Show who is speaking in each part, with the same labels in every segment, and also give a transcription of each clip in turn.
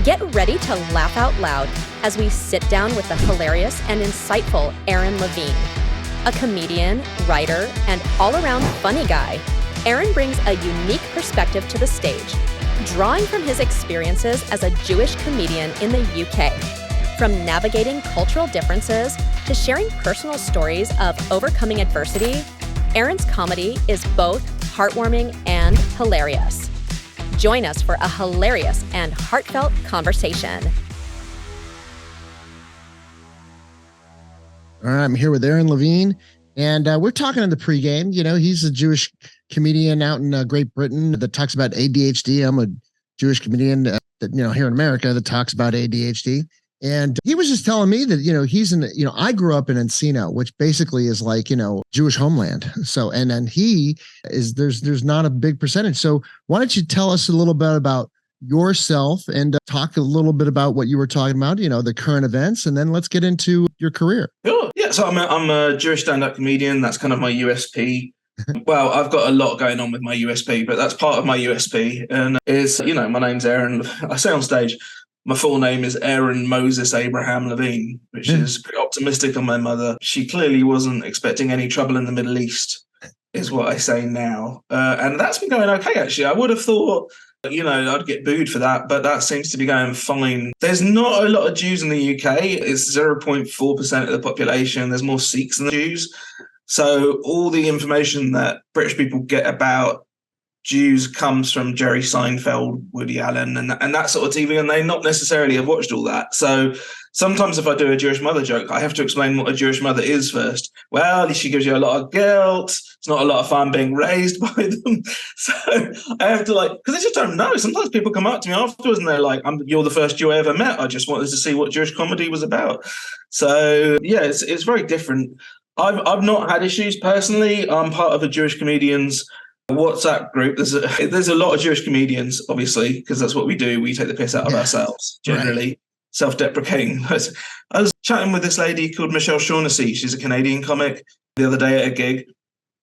Speaker 1: Get ready to laugh out loud as we sit down with the hilarious and insightful Aaron Levene. A comedian, writer, and all-around funny guy, Aaron brings a unique perspective to the stage, drawing from his experiences as a Jewish comedian in the UK. From navigating cultural differences to sharing personal stories of overcoming adversity, Aaron's comedy is both heartwarming and hilarious. Join us for a hilarious and heartfelt conversation.
Speaker 2: All right, I'm here with Aaron Levene, and we're talking in the pregame. You know, he's a Jewish comedian out in Great Britain that talks about ADHD. I'm a Jewish comedian that, here in America that talks about ADHD. And he was just telling me that, he's in, I grew up in Encino, which basically is like, Jewish homeland. So, and then he is, there's not a big percentage. So why don't you tell us a little bit about yourself and talk a little bit about what you were talking about, the current events, and then let's get into your career.
Speaker 3: Sure. Yeah. So I'm a Jewish stand-up comedian. That's kind of my USP. Well, I've got a lot going on with my USP, but that's part of my USP. And is, my name's Aaron. I say on stage, my full name is Aaron Moses Abraham Levene, which is pretty optimistic on my mother. She clearly wasn't expecting any trouble in the Middle East, is what I say now. And that's been going okay, actually. I would have thought, I'd get booed for that, but that seems to be going fine. There's not a lot of Jews in the UK. It's 0.4% of the population. There's more Sikhs than Jews. So all the information that British people get about Jews comes from Jerry Seinfeld, Woody Allen, and that sort of TV, and they not necessarily have watched all that. So sometimes if I do a Jewish mother joke, I have to explain what a Jewish mother is first. Well, she gives you a lot of guilt. It's not a lot of fun being raised by them. So I have to because I just don't know. Sometimes people come up to me afterwards and they're like, you're the first Jew I ever met. I just wanted to see what Jewish comedy was about. So yeah, it's very different. I've not had issues personally. I'm part of a Jewish comedians WhatsApp group. There's a lot of Jewish comedians, obviously, because that's what we do. We take the piss out of ourselves, generally, right. Self-deprecating. I was chatting with this lady called Michelle Shaughnessy. She's a Canadian comic the other day at a gig.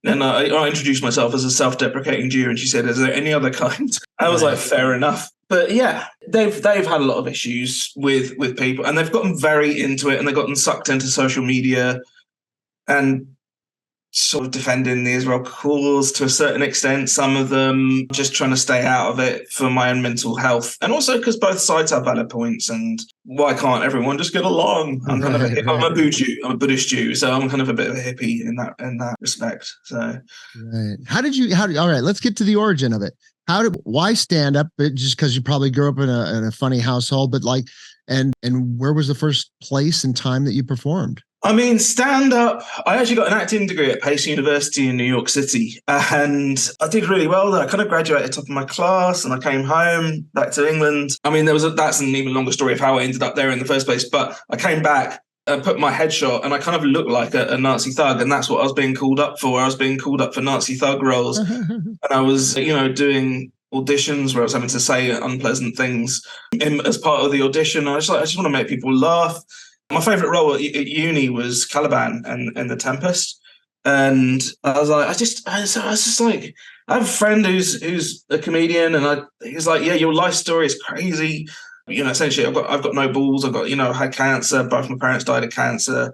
Speaker 3: And I introduced myself as a self-deprecating Jew, and she said, "Is there any other kind?" I was like, "Fair enough." But yeah, they've had a lot of issues with people, and they've gotten very into it, and they've gotten sucked into social media and sort of defending the Israel cause to a certain extent. Some of them just trying to stay out of it for my own mental health, and also because both sides have valid points. And why can't everyone just get along? I'm kind of I'm a Buddhist Jew, so I'm kind of a bit of a hippie in that respect. So,
Speaker 2: right. All right, let's get to the origin of it. Why stand up? Just because you probably grew up in a funny household, but and where was the first place and time that you performed?
Speaker 3: I mean, stand-up, I actually got an acting degree at Pace University in New York City, and I did really well there. I kind of graduated top of my class, and I came home back to England. I mean, that's an even longer story of how I ended up there in the first place, but I came back, put my headshot, and I kind of looked like a Nazi thug, and that's what I was being called up for. I was being called up for Nazi thug roles, and I was, doing auditions where I was having to say unpleasant things as part of the audition. I just want to make people laugh. My favourite role at uni was Caliban and The Tempest. And I was like, I have a friend who's a comedian, and he's like, yeah, your life story is crazy. Essentially, I've got no balls. I had cancer. Both my parents died of cancer.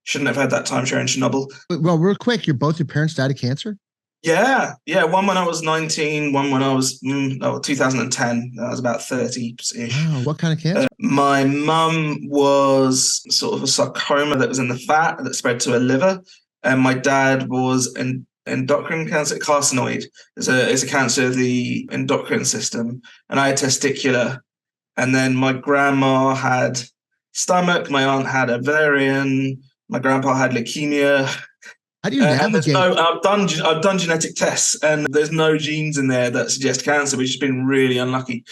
Speaker 3: Shouldn't have had that time sharing Chernobyl.
Speaker 2: Well, real quick, both your parents died of cancer?
Speaker 3: Yeah. One when I was 19, one when I was 2010. I was about 30-ish.
Speaker 2: Wow, what kind of cancer?
Speaker 3: My mum was sort of a sarcoma that was in the fat that spread to her liver, and my dad was an endocrine cancer, carcinoid. It's a cancer of the endocrine system, and I had testicular. And then my grandma had stomach. My aunt had ovarian. My grandpa had leukemia.
Speaker 2: How do you navigate?
Speaker 3: I've done genetic tests, and there's no genes in there that suggest cancer, which has been really unlucky.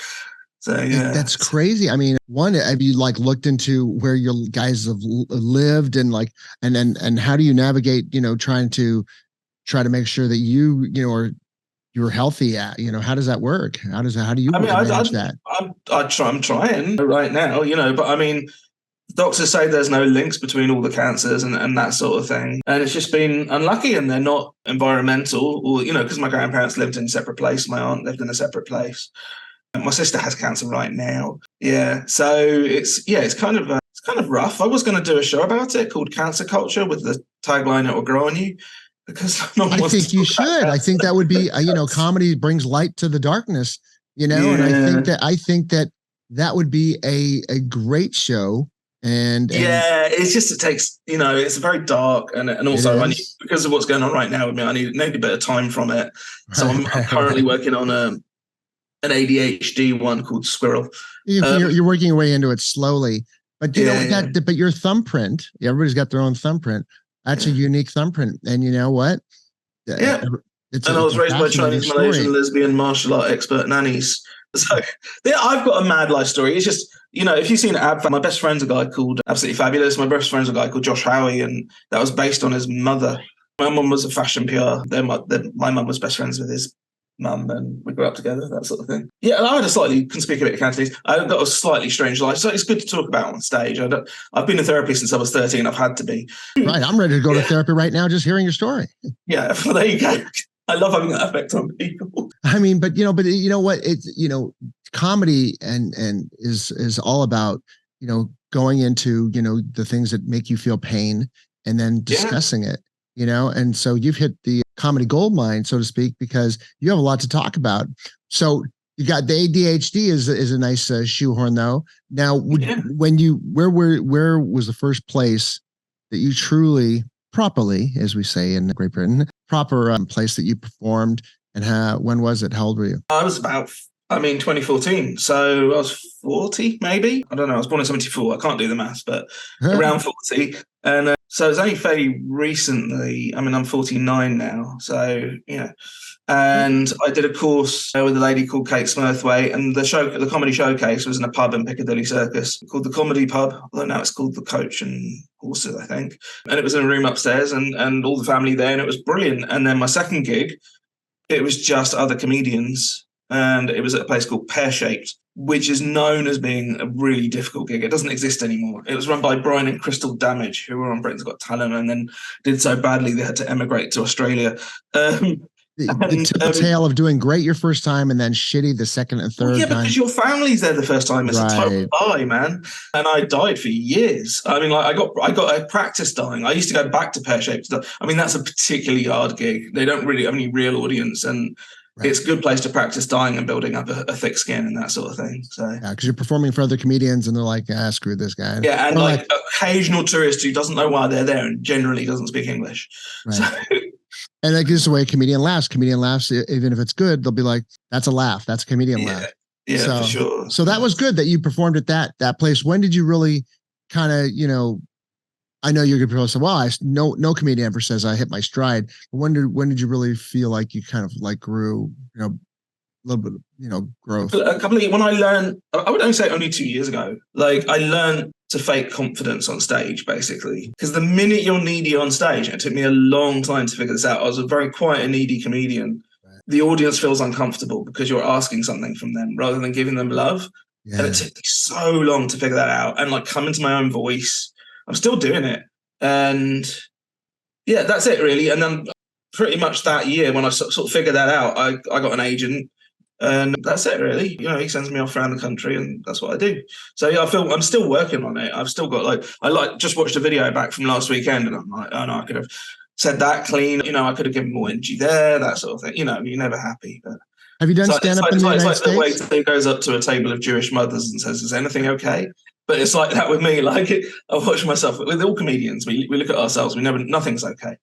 Speaker 3: So yeah,
Speaker 2: that's crazy. I mean, have you looked into where your guys have lived and and how do you navigate? Trying to make sure that you're healthy. How does that work? How do you manage that?
Speaker 3: I'm trying right now. But I mean, doctors say there's no links between all the cancers and that sort of thing. And it's just been unlucky, and they're not environmental or, because my grandparents lived in a separate place. My aunt lived in a separate place. My sister has cancer right now. Yeah. So it's kind of rough. I was going to do a show about it called Cancer Culture with the tagline "It will grow on you," because
Speaker 2: I think you should. I think that would be, comedy brings light to the darkness, and I think that would be a great show. And
Speaker 3: it takes, it's very dark, and also because of what's going on right now with me, I need a bit of time from it. So I'm currently working on an ADHD one called Squirrel.
Speaker 2: You're working your way into it slowly, but but your thumbprint, everybody's got their own thumbprint. That's a unique thumbprint, and you know what?
Speaker 3: I was raised by Chinese, Malaysian, lesbian, martial art expert nannies. So I've got a mad life story. It's just, if you've seen my best friend's a guy called Absolutely Fabulous. My best friend's a guy called Josh Howie, and that was based on his mother. My mum was a fashion PR. My mum was best friends with his mum, and we grew up together, that sort of thing. Yeah, I had a slightly conspicuous Cantonese. I've got a slightly strange life, so it's good to talk about on stage. I've been in therapy since I was 13. I've had to be.
Speaker 2: Right, I'm ready to go to therapy right now, just hearing your story.
Speaker 3: Yeah, well, there you go. I love having that effect on people.
Speaker 2: I mean, but you know what? It's comedy and is all about going into the things that make you feel pain and then discussing it. And so you've hit the comedy gold mine, so to speak, because you have a lot to talk about. So you got the ADHD is a nice shoehorn though. Now, where was the first place that you truly properly, as we say in Great Britain, proper place that you performed, and when was it? How old were you?
Speaker 3: I was about 2014. So I was 40, maybe. I don't know. I was born in 74. I can't do the maths, but around 40. And so it's only fairly recently. I'm 49 now. So, and I did a course with a lady called Kate Smurthwaite, and the comedy showcase was in a pub in Piccadilly Circus called the Comedy Pub, although now it's called the Coach and Horses, I think. And it was in a room upstairs, and all the family there, and it was brilliant. And then my second gig, it was just other comedians, and it was at a place called Pear Shaped, which is known as being a really difficult gig. It doesn't exist anymore. It was run by Brian and Crystal Damage, who were on Britain's Got Talent, and then did so badly they had to emigrate to Australia.
Speaker 2: The typical tale of doing great your first time and then shitty the second and third time.
Speaker 3: Yeah, because your family's there the first time. It's a total lie, man. And I died for years. I got a practice dying. I used to go back to Pear Shaped. That's a particularly hard gig. They don't really have any real audience, and it's a good place to practice dying and building up a thick skin and that sort of thing. So
Speaker 2: because you're performing for other comedians and they're like, screw this guy.
Speaker 3: Yeah, and occasional tourist who doesn't know why they're there and generally doesn't speak English.
Speaker 2: Right. So, and that gives the way a comedian laughs. Comedian laughs, even if it's good, they'll be like, "That's a laugh. That's a comedian laugh."
Speaker 3: Yeah, for sure.
Speaker 2: So that was good that you performed at that place. When did you really kind of, I know you're going to probably say, "Well, no comedian ever says I hit my stride." But when did you really feel like you kind of like grew, a little bit, growth?
Speaker 3: A couple of years, when I learned, I would only say only 2 years ago. Like I learned to fake confidence on stage, basically. Because the minute you're needy on stage, and it took me a long time to figure this out. I was quite a needy comedian. Right. The audience feels uncomfortable because you're asking something from them rather than giving them love. Yeah. And it took me so long to figure that out and come into my own voice. I'm still doing it. And yeah, that's it really. And then pretty much that year when I sort of figured that out, I got an agent. And that's it, really. He sends me off around the country, and that's what I do. So yeah, I feel I'm still working on it. I've still got just watched a video back from last weekend, and I'm like, oh no, I could have said that clean. I could have given more energy there, that sort of thing. You're never happy. But
Speaker 2: have you done stand up in the United States?
Speaker 3: It's like the waiter goes up to a table of Jewish mothers and says, "Is anything okay?" But it's like that with me. I watch myself with all comedians. We look at ourselves. Nothing's okay.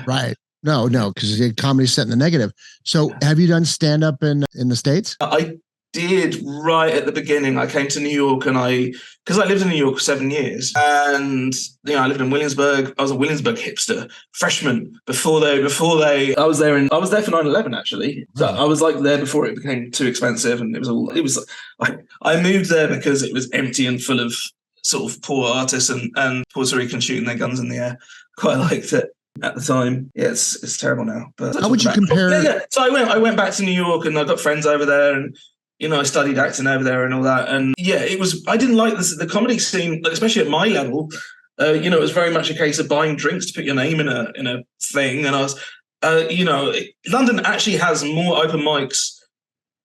Speaker 2: Right. No, because comedy's set in the negative. So have you done stand-up in the States?
Speaker 3: I did right at the beginning. I came to New York because I lived in New York for 7 years. And, I lived in Williamsburg. I was a Williamsburg hipster freshman before they, I was there for 9/11 actually. So I was there before it became too expensive. And I moved there because it was empty and full of sort of poor artists and Puerto Ricans shooting their guns in the air. Quite liked it. At the time, yeah, it's terrible now. But
Speaker 2: how would you compare?
Speaker 3: Yeah. So I went back to New York, and I got friends over there, and I studied acting over there and all that. And yeah, I didn't like the comedy scene, especially at my level. It was very much a case of buying drinks to put your name in a thing. And I was, London actually has more open mics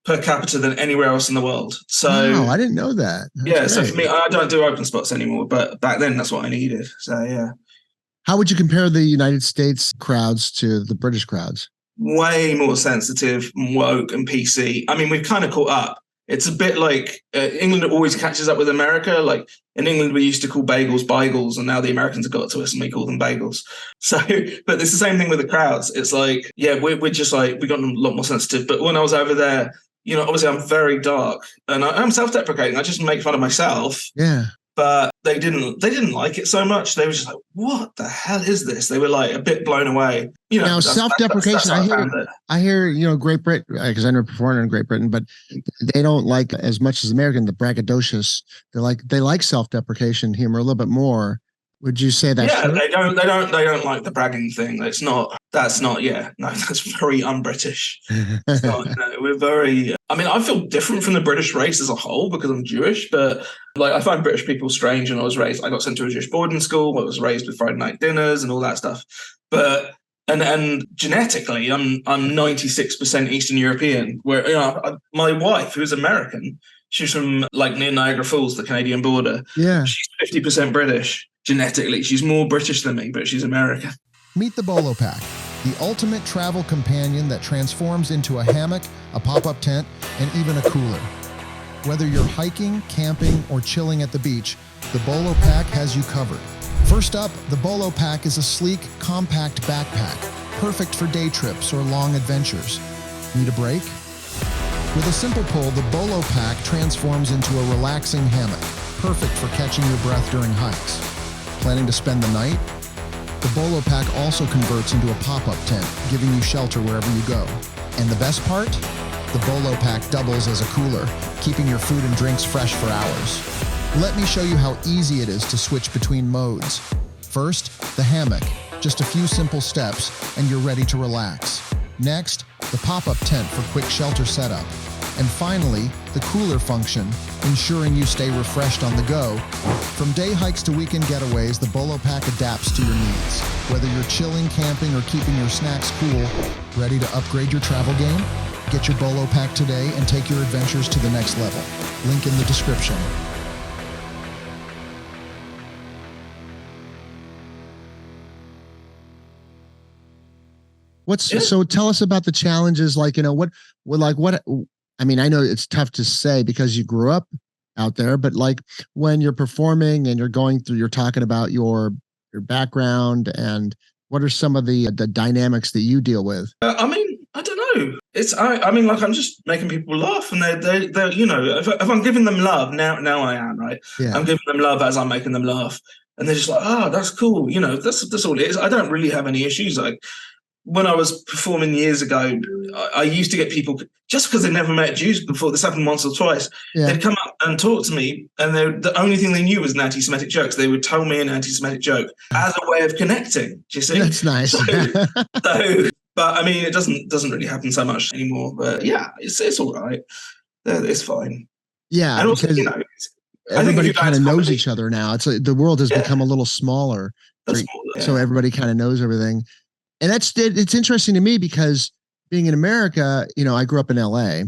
Speaker 3: per capita than anywhere else in the world. So
Speaker 2: wow, I didn't know that. That's
Speaker 3: so
Speaker 2: great.
Speaker 3: for me, I don't do open spots anymore, but back then that's what I needed. So yeah.
Speaker 2: How would you compare the United States crowds to the British crowds?
Speaker 3: Way more sensitive, woke, and PC. I mean, we've kind of caught up. It's a bit like England always catches up with America. Like in England, we used to call bagels bagels, and now the Americans have got to us and we call them bagels. So, but it's the same thing with the crowds. It's like, yeah, we're just like, we got a lot more sensitive. But when I was over there, you know, obviously I'm very dark and I'm self-deprecating. I just make fun of myself.
Speaker 2: Yeah.
Speaker 3: But they didn't like it so much. They were just like, what the hell is this? They were like a bit blown away. You know,
Speaker 2: now self-deprecation. I hear, you know, Great Britain, because I never performed in Great Britain, but they don't like as much as American, the braggadocious. They like self-deprecation humor a little bit more. Would you say that's true?
Speaker 3: They don't like the bragging thing. That's not that's very un-British. It's not, we're very, I mean, I feel different from the British race as a whole because I'm Jewish, but like I find British people strange. And I got sent to a Jewish boarding school. I was raised with Friday night dinners and all that stuff. But and genetically, I'm 96% Eastern European, where, you know, my wife, who's American, she's from like near Niagara Falls, the Canadian border.
Speaker 2: Yeah.
Speaker 3: She's 50% British. Genetically, she's more British than me, but she's American.
Speaker 4: Meet the Bolo Pack, the ultimate travel companion that transforms into a hammock, a pop-up tent, and even a cooler. Whether you're hiking, camping, or chilling at the beach, the Bolo Pack has you covered. First up, the Bolo Pack is a sleek, compact backpack, perfect for day trips or long adventures. Need a break? With a simple pull, the Bolo Pack transforms into a relaxing hammock, perfect for catching your breath during hikes. Planning to spend the night? The Bolo Pack also converts into a pop-up tent, giving you shelter wherever you go. And the best part? The Bolo Pack doubles as a cooler, keeping your food and drinks fresh for hours. Let me show you how easy it is to switch between modes. First, the hammock. Just a few simple steps, and you're ready to relax. Next, the pop-up tent for quick shelter setup. And finally, the cooler function, ensuring you stay refreshed on the go. From day hikes to weekend getaways, the Bolo Pack adapts to your needs. Whether you're chilling, camping, or keeping your snacks cool, ready to upgrade your travel game? Get your Bolo Pack today and take your adventures to the next level. Link in the description.
Speaker 2: So tell us about the challenges, like, you know, what, I mean, I know it's tough to say because you grew up out there, but like when you're performing and you're talking about your background, and what are some of the dynamics that you deal with?
Speaker 3: I mean, I don't know. I mean, like I'm just making people laugh, and they're you know, if I'm giving them love now I am, right. Yeah. I'm giving them love as I'm making them laugh, and they're just like, oh, that's cool. You know, that's all it is. I don't really have any issues. Like when I was performing years ago, I used to get people, just because they never met Jews before, this happened once or twice, they'd come up and talk to me, and the only thing they knew was an anti-Semitic joke. They would tell me an anti-Semitic joke as a way of connecting. Do you see?
Speaker 2: That's nice.
Speaker 3: But I mean, it doesn't really happen so much anymore. But yeah, it's all right. It's fine.
Speaker 2: Yeah,
Speaker 3: and also,
Speaker 2: because
Speaker 3: you know,
Speaker 2: everybody kind of knows each other now. It's like the world has become a little smaller, so everybody kind of knows everything. And it's interesting to me because being in America, you know, I grew up in L.A.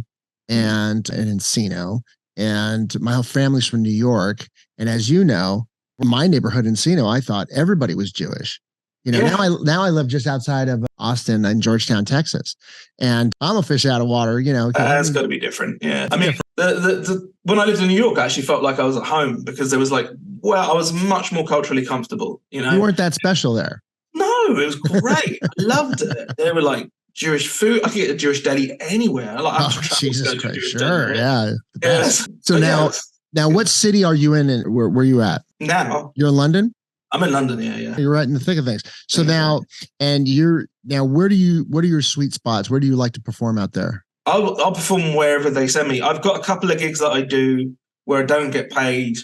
Speaker 2: and in Encino, and my whole family's from New York. And as you know, in my neighborhood in Encino, I thought everybody was Jewish. You know, now I live just outside of Austin in Georgetown, Texas, and I'm a fish out of water. You know,
Speaker 3: that's got to be different. Yeah, I mean, when I lived in New York, I actually felt like I was at home because there was I was much more culturally comfortable. You know,
Speaker 2: you weren't that special there.
Speaker 3: No, it was great. I loved it. They were like Jewish food. I could get a Jewish deli anywhere.
Speaker 2: Jesus Christ, sure, yeah. So now, what city are you in, and where are you at
Speaker 3: now?
Speaker 2: You're in London.
Speaker 3: I'm in London, yeah.
Speaker 2: You're right in the thick of things. So what are your sweet spots? Where do you like to perform out there?
Speaker 3: I'll perform wherever they send me. I've got a couple of gigs that I do where I don't get paid,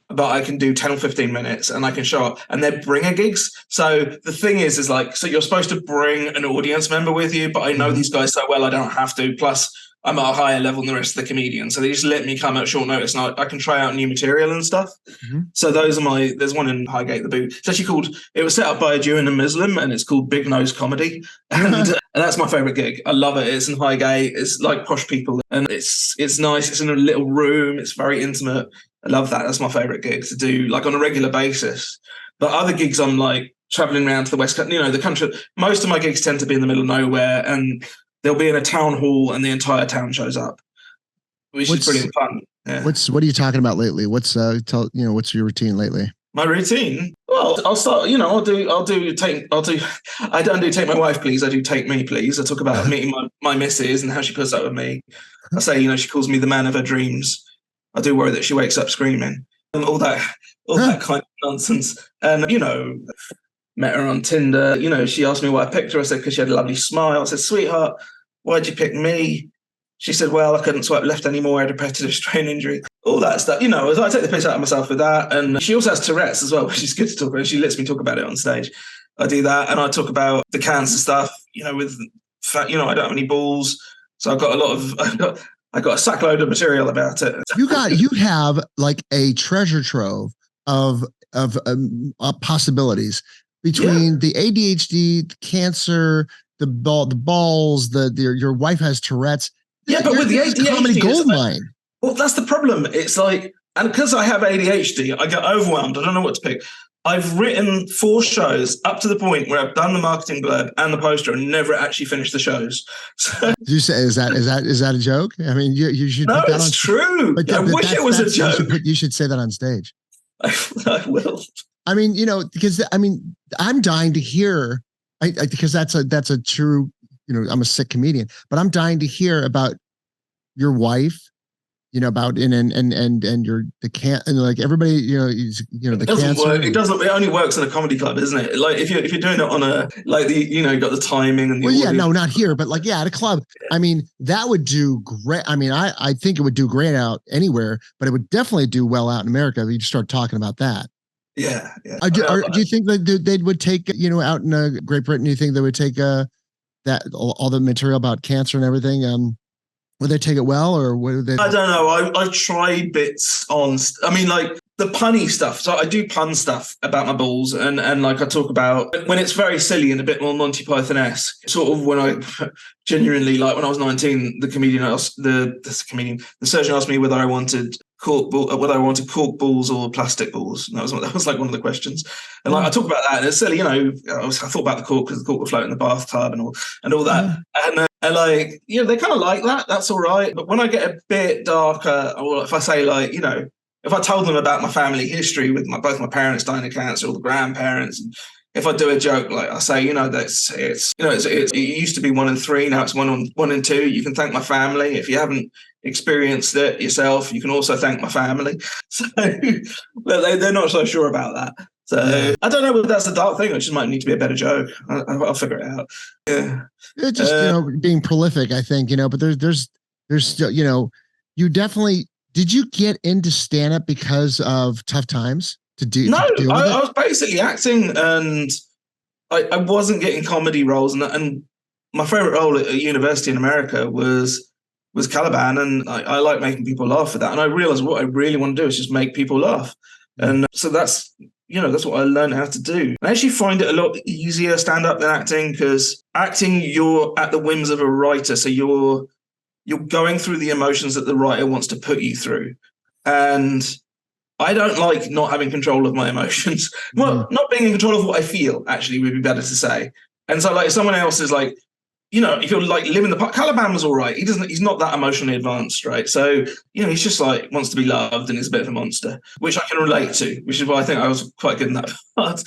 Speaker 3: but I can do 10 or 15 minutes and I can show up, and they're bringer gigs. So the thing is like, so you're supposed to bring an audience member with you, but I know these guys so well, I don't have to. Plus I'm at a higher level than the rest of the comedians. So they just let me come at short notice, and I can try out new material and stuff. Mm-hmm. So those are there's one in Highgate, the Boot. It's actually it was set up by a Jew and a Muslim, and it's called Big Nose Comedy. And that's my favorite gig. I love it. It's in Highgate. It's like posh people, and it's nice. It's in a little room. It's very intimate. I love that. That's my favorite gig to do, like, on a regular basis. But other gigs, I'm like traveling around to the West Coast, the country. Most of my gigs tend to be in the middle of nowhere, and they'll be in a town hall and the entire town shows up, which is brilliant fun. Yeah.
Speaker 2: What are you talking about lately? What's what's your routine lately?
Speaker 3: My routine? Well, I'll start, I don't do Take My Wife, Please. I do Take Me, Please. I talk about meeting my missus and how she puts up with me. I say, she calls me the man of her dreams. I do worry that she wakes up screaming, and all that kind of nonsense. And, met her on Tinder. She asked me why I picked her. I said, because she had a lovely smile. I said, sweetheart, why'd you pick me? She said, well, I couldn't swipe left anymore. I had a repetitive strain injury. All that stuff. I take the piss out of myself with that. And she also has Tourette's as well, which is good to talk about. She lets me talk about it on stage. I do that. And I talk about the cancer stuff, with fat, I don't have any balls. So I've got I got a sackload of material about it.
Speaker 2: You have like a treasure trove of possibilities between the ADHD, the cancer, the balls, your wife has Tourette's.
Speaker 3: Yeah, but with the ADHD,
Speaker 2: comedy gold mine.
Speaker 3: Well, that's the problem. It's like, and because I have ADHD, I get overwhelmed. I don't know what to pick. I've written 4 shows up to the point where I've done the marketing blurb and the poster and never actually finished the shows. So,
Speaker 2: did you say is that a joke? I mean, you should.
Speaker 3: No, it's true. I wish it was a joke.
Speaker 2: You should say that on stage.
Speaker 3: I will.
Speaker 2: I mean, because I'm dying to hear, because that's a true. I'm a sick comedian, but I'm dying to hear about your wife. About and like everybody, the cancer.
Speaker 3: Work. It doesn't. It only works in a comedy club, isn't it? Like if you're doing it on a you got the timing and the.
Speaker 2: Well, yeah, no, not here, but like at a club. I mean, that would do great. I mean, I think it would do great out anywhere, but it would definitely do well out in America if you just start talking about that.
Speaker 3: Yeah.
Speaker 2: Do you think that they would take out in Great Britain? Do you think they would take that all the material about cancer and everything? Would they take it well, or would they?
Speaker 3: I don't know. I tried bits on. I mean, like the punny stuff. So I do pun stuff about my balls, and like I talk about when it's very silly and a bit more Monty Python-esque. Sort of when I genuinely, like when I was 19, the surgeon asked me whether I wanted cork balls or plastic balls. And that was like one of the questions. And like I talk about that, and it's silly, I thought about the cork because the cork would float in the bathtub and all that. And like, they kind of like that. That's all right. But when I get a bit darker, or if I say like, if I told them about my family history with both my parents dying of cancer, or the grandparents, and if I do a joke, like I say, it used to be 1 in 3, now it's 1 in 2. You can thank my family. If you haven't experienced it yourself, you can also thank my family. So but they're not so sure about that. So I don't know whether that's a dark thing. It just might need to be a better joke. I'll figure it out. Yeah.
Speaker 2: It's just being prolific, I think, but there's still, you definitely. Did you get into stand-up because of tough times? No,
Speaker 3: I was basically acting, and I wasn't getting comedy roles, and my favorite role at university in America was Caliban, and I like making people laugh for that. And I realized what I really want to do is just make people laugh, and so that's what I learned how to do. I actually find it a lot easier stand-up than acting, because acting, you're at the whims of a writer, so you're going through the emotions that the writer wants to put you through. And I don't like not having control of my emotions. Well, not being in control of what I feel, actually, would be better to say. And so like if someone else is like, if you're like living the part, Caliban was all right. He's not that emotionally advanced, right? So, he's just like wants to be loved and is a bit of a monster, which I can relate to, which is why I think I was quite good in that part.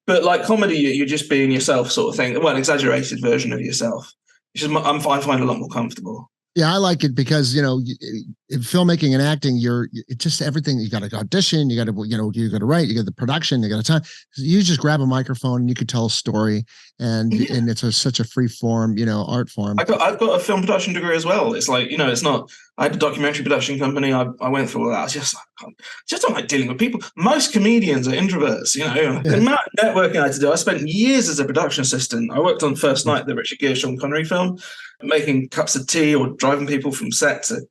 Speaker 3: But like comedy, you're just being yourself sort of thing. Well, an exaggerated version of yourself. I find a lot more comfortable.
Speaker 2: Yeah, I like it because, in filmmaking and acting, it's just everything. You got to audition, you got to, you got to write, you got the production, you got to time. You just grab a microphone and you could tell a story, and it's such a free form, art form.
Speaker 3: I've got a film production degree as well. It's like, it's not. I had a documentary production company. I went through all that. I just don't like dealing with people. Most comedians are introverts. The amount of networking I had to do. I spent years as a production assistant. I worked on First Night, the Richard Gere, Sean Connery film, making cups of tea or driving people from set to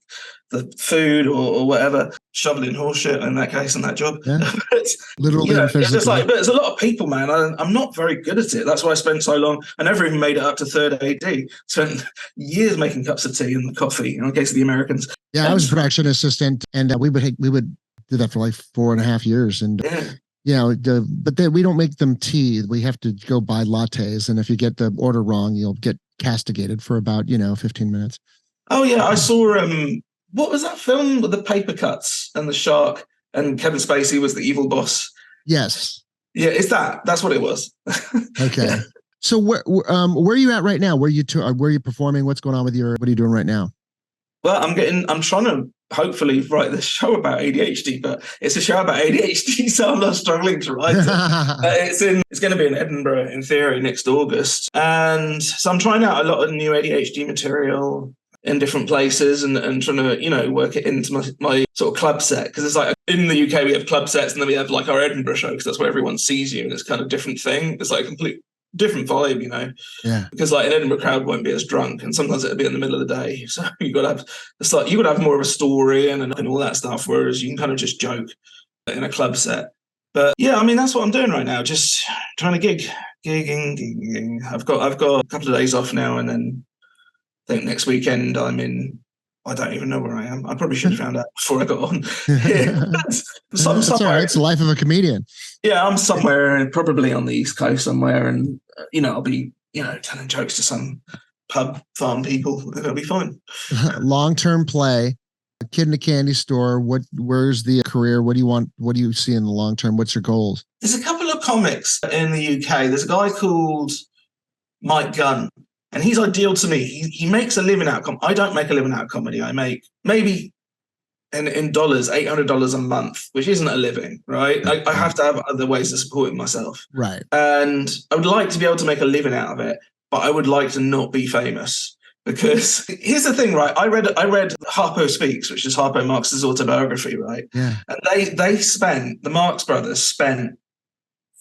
Speaker 3: the food or whatever, shoveling horse shit in that case, in that job. Yeah. But,
Speaker 2: literally,
Speaker 3: it's just like, but there's a lot of people, man. I'm not very good at it. That's why I spent so long. I never even made it up to third AD. Spent years making cups of tea and coffee in case of the Americans.
Speaker 2: Yeah, I was a production assistant, and we would do that for like 4.5 years, and but then we don't make them tea. We have to go buy lattes, and if you get the order wrong, you'll get castigated for about 15 minutes.
Speaker 3: Oh yeah, I saw what was that film with the paper cuts and the shark and Kevin Spacey was the evil boss?
Speaker 2: Yes.
Speaker 3: Yeah, that's what it was.
Speaker 2: Okay. Yeah. So where are you at right now? Where are you performing? What's going on with what are you doing right now? Well,
Speaker 3: I'm trying to hopefully write this show about ADHD, but it's a show about ADHD, so I'm not struggling to write it. It's going to be in Edinburgh in theory next August. And so I'm trying out a lot of new ADHD material in different places and trying to, work it into my sort of club set. Because it's like in the UK, we have club sets and then we have like our Edinburgh show because that's where everyone sees you and it's kind of different thing. It's like a complete different vibe,
Speaker 2: Yeah.
Speaker 3: Because like an Edinburgh crowd won't be as drunk and sometimes it'll be in the middle of the day. So you got to have more of a story and all that stuff, whereas you can kind of just joke in a club set. But yeah, that's what I'm doing right now. Just trying to gigging. I've got a couple of days off now and then I think next weekend I don't even know where I am. I probably should have found out before I got on.
Speaker 2: That's all right. It's the life of a comedian.
Speaker 3: Yeah, I'm somewhere, probably on the East Coast somewhere, and I'll be, telling jokes to some pub farm people. It'll be fine.
Speaker 2: Long-term play, a kid in a candy store. Where's the career? What do you want? What do you see in the long term? What's your goals?
Speaker 3: There's a couple of comics in the UK. There's a guy called Mike Gunn. And he's ideal to me. He makes a living out of comedy. I don't make a living out of comedy. I make maybe in dollars, $800 a month, which isn't a living, right? I have to have other ways of supporting myself.
Speaker 2: Right.
Speaker 3: And I would like to be able to make a living out of it, but I would like to not be famous. Because here's the thing, right? I read Harpo Speaks, which is Harpo Marx's autobiography, right?
Speaker 2: Yeah.
Speaker 3: And the Marx brothers spent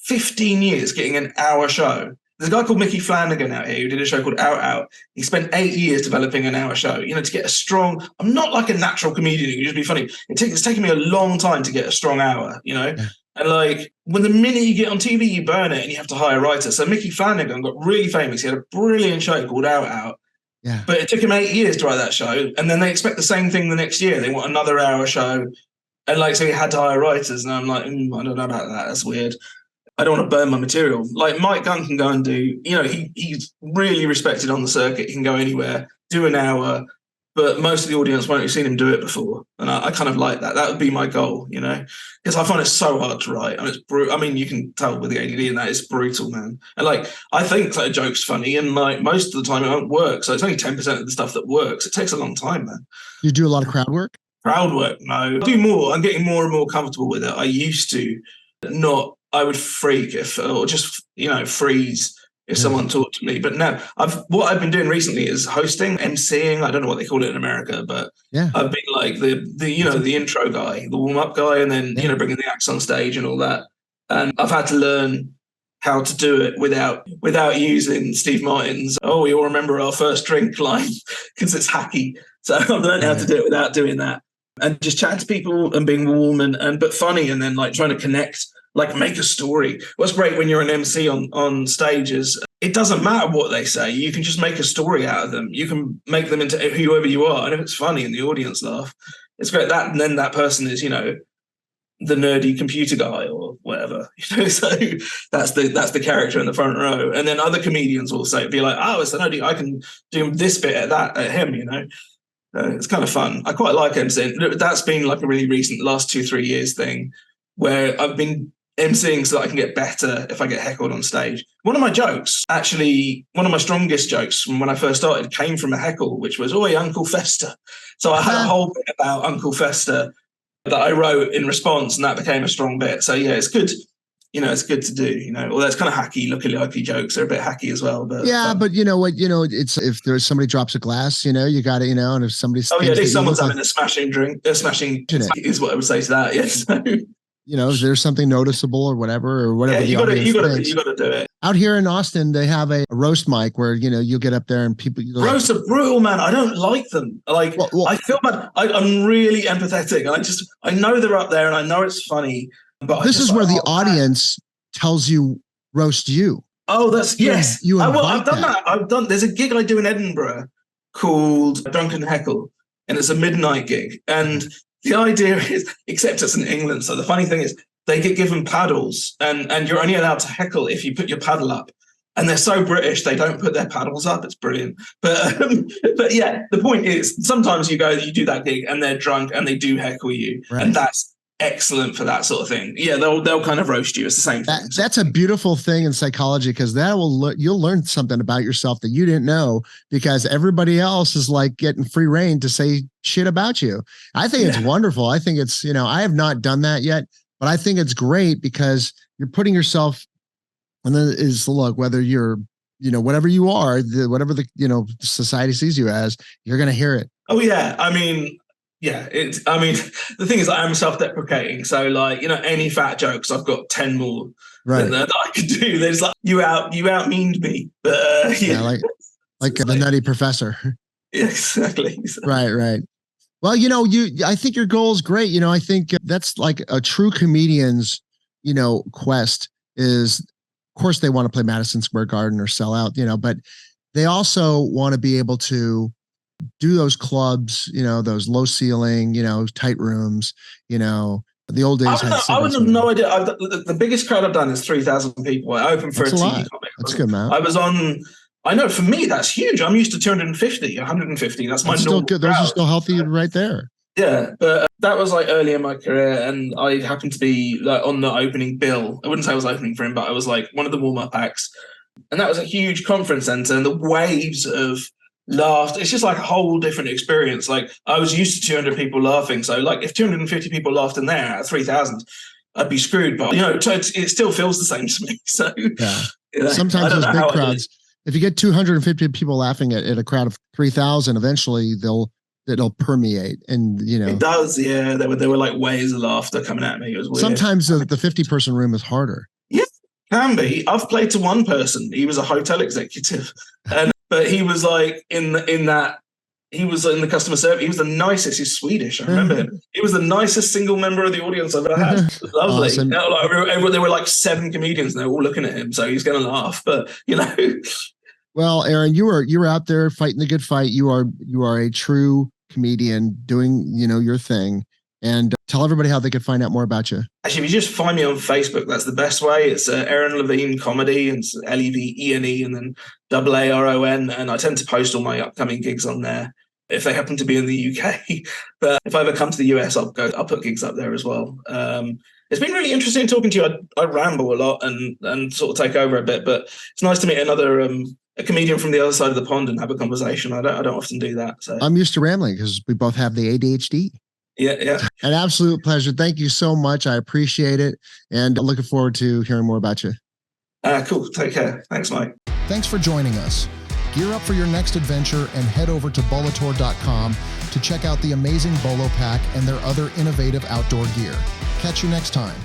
Speaker 3: 15 years getting an hour show. There's a guy called Mickey Flanagan out here who did a show called Out Out. He spent 8 years developing an hour show, to get a strong, I'm not like a natural comedian who can just be funny. It's taken me a long time to get a strong hour, Yeah. And like when the minute you get on TV, you burn it and you have to hire a writer. So Mickey Flanagan got really famous. He had a brilliant show called Out Out.
Speaker 2: Yeah.
Speaker 3: But it took him 8 years to write that show. And then they expect the same thing the next year. They want another hour show. And so he had to hire writers. And I'm like, I don't know about that. That's weird. I don't want to burn my material. Like Mike Gunn can go and do, he's really respected on the circuit. He can go anywhere, do an hour, but most of the audience won't have seen him do it before. And I kind of like that. That would be my goal, because I find it so hard to write. And it's brutal. You can tell with the ADD and that it's brutal, man. And I think that a joke's funny and most of the time it won't work. So it's only 10% of the stuff that works. It takes a long time, man.
Speaker 2: You do a lot of crowd work?
Speaker 3: Crowd work, no. I do more. I'm getting more and more comfortable with it. I used to not. I would freak or just freeze if someone talked to me. But no, what I've been doing recently is hosting, emceeing. I don't know what they call it in America, but I've been like the intro guy, the warm up guy, and then bringing the acts on stage and all that. And I've had to learn how to do it without using Steve Martin's "Oh, you'll remember our first drink" line because it's hacky. So I've learned how to do it without doing that, and just chatting to people and being warm and but funny, and then trying to connect. Make a story. What's great when you're an MC on stages, it doesn't matter what they say. You can just make a story out of them. You can make them into whoever you are. And if it's funny and the audience laugh, it's great. And then that person is, the nerdy computer guy or whatever. So that's the character in the front row. And then other comedians will be like, oh, it's the nerdy. I can do this bit at him, It's kind of fun. I quite like MCing. That's been like a really recent last 2-3 years thing where I've been emceeing so that I can get better if I get heckled on stage. One of my jokes, actually, one of my strongest jokes from when I first started came from a heckle, which was, "Oi, Uncle Fester." So I had a whole bit about Uncle Fester that I wrote in response, and that became a strong bit. So yeah, it's good. It's good to do, although it's kind of hacky, looky jokes are a bit hacky as well. But
Speaker 2: yeah, but you know what, it's, if there's somebody drops a glass, you got to, and if somebody's,
Speaker 3: oh yeah, at least someone's having a smashing drink, smashing is what I would say to that. Yes.
Speaker 2: Is there something noticeable or whatever?
Speaker 3: Yeah, you got to do it.
Speaker 2: Out here in Austin, they have a roast mic where you'll get up there and people.
Speaker 3: Roasts are brutal, man. I don't like them. Like, well, I feel bad. I'm really empathetic. I know they're up there, and I know it's funny. But
Speaker 2: this is where the audience tells you roast you.
Speaker 3: Oh, that's yes.
Speaker 2: I've
Speaker 3: done that. There's a gig I do in Edinburgh called Drunken Heckle, and it's a midnight gig. And the idea is, except it's in England, so the funny thing is they get given paddles, and you're only allowed to heckle if you put your paddle up. And they're so British, they don't put their paddles up. It's brilliant. But yeah, the point is, sometimes you do that gig, and they're drunk, and they do heckle you, right. And that's excellent for that sort of thing. Yeah, they'll kind of roast you. It's the same thing.
Speaker 2: That's a beautiful thing in psychology, because you'll learn something about yourself that you didn't know, because everybody else is like getting free reign to say shit about you. I think it's wonderful. I think it's, I have not done that yet, but I think it's great because you're putting yourself, and then look, whether you're, whatever you are, whatever the, society sees you as, you're going to hear it.
Speaker 3: Oh yeah. The thing is, I'm self-deprecating. So any fat jokes, I've got 10 more that I could do. There's like, you out-meaned me. But
Speaker 2: like the Nutty Professor.
Speaker 3: Yeah, exactly.
Speaker 2: Right. Well, I think your goal is great. I think that's like a true comedian's, quest is, of course, they want to play Madison Square Garden or sell out, but they also want to be able to do those clubs, those low ceiling, tight rooms, the old days.
Speaker 3: I would have no idea. The biggest crowd I've done is 3,000 people. I opened for a TV comic.
Speaker 2: That's good, man.
Speaker 3: I know for me, that's huge. I'm used to 250, 150. That's my normal crowd.
Speaker 2: Those are still healthy right there.
Speaker 3: Yeah, but that was like early in my career, and I happened to be like on the opening bill. I wouldn't say I was opening for him, but I was like one of the warm-up acts. And that was a huge conference center, and the waves of laughed. It's just like a whole different experience. Like, I was used to 200 people laughing. So like if 250 people laughed in there at 3,000, I'd be screwed. But it still feels the same to me. So
Speaker 2: sometimes those big crowds, if you get 250 people laughing at a crowd of 3,000, eventually it'll permeate. And
Speaker 3: it does. Yeah. There were like waves of laughter coming at me. It was weird.
Speaker 2: Sometimes the 50-person room is harder.
Speaker 3: Yeah, can be. I've played to one person. He was a hotel executive, but he was like he was in the customer service. He was the nicest. He's Swedish. I remember him. He was the nicest single member of the audience I've ever had. Lovely. Awesome. There were like 7 comedians and they were all looking at him. So he's going to laugh, but
Speaker 2: Well, Aaron, you were out there fighting the good fight. You are a true comedian doing, your thing. And tell everybody how they can find out more about you.
Speaker 3: Actually, if you just find me on Facebook, that's the best way. It's Aaron Levene Comedy, and it's Levene and then AARON. And I tend to post all my upcoming gigs on there if they happen to be in the UK. But if I ever come to the US, I'll put gigs up there as well. It's been really interesting talking to you. I ramble a lot and sort of take over a bit, but it's nice to meet another a comedian from the other side of the pond and have a conversation. I don't often do that. So
Speaker 2: I'm used to rambling because we both have the ADHD.
Speaker 3: Yeah.
Speaker 2: An absolute pleasure. Thank you so much. I appreciate it. And looking forward to hearing more about you.
Speaker 3: Cool. Take care. Thanks, Mike.
Speaker 4: Thanks for joining us. Gear up for your next adventure and head over to bolotour.com to check out the amazing Bolo Pack and their other innovative outdoor gear. Catch you next time.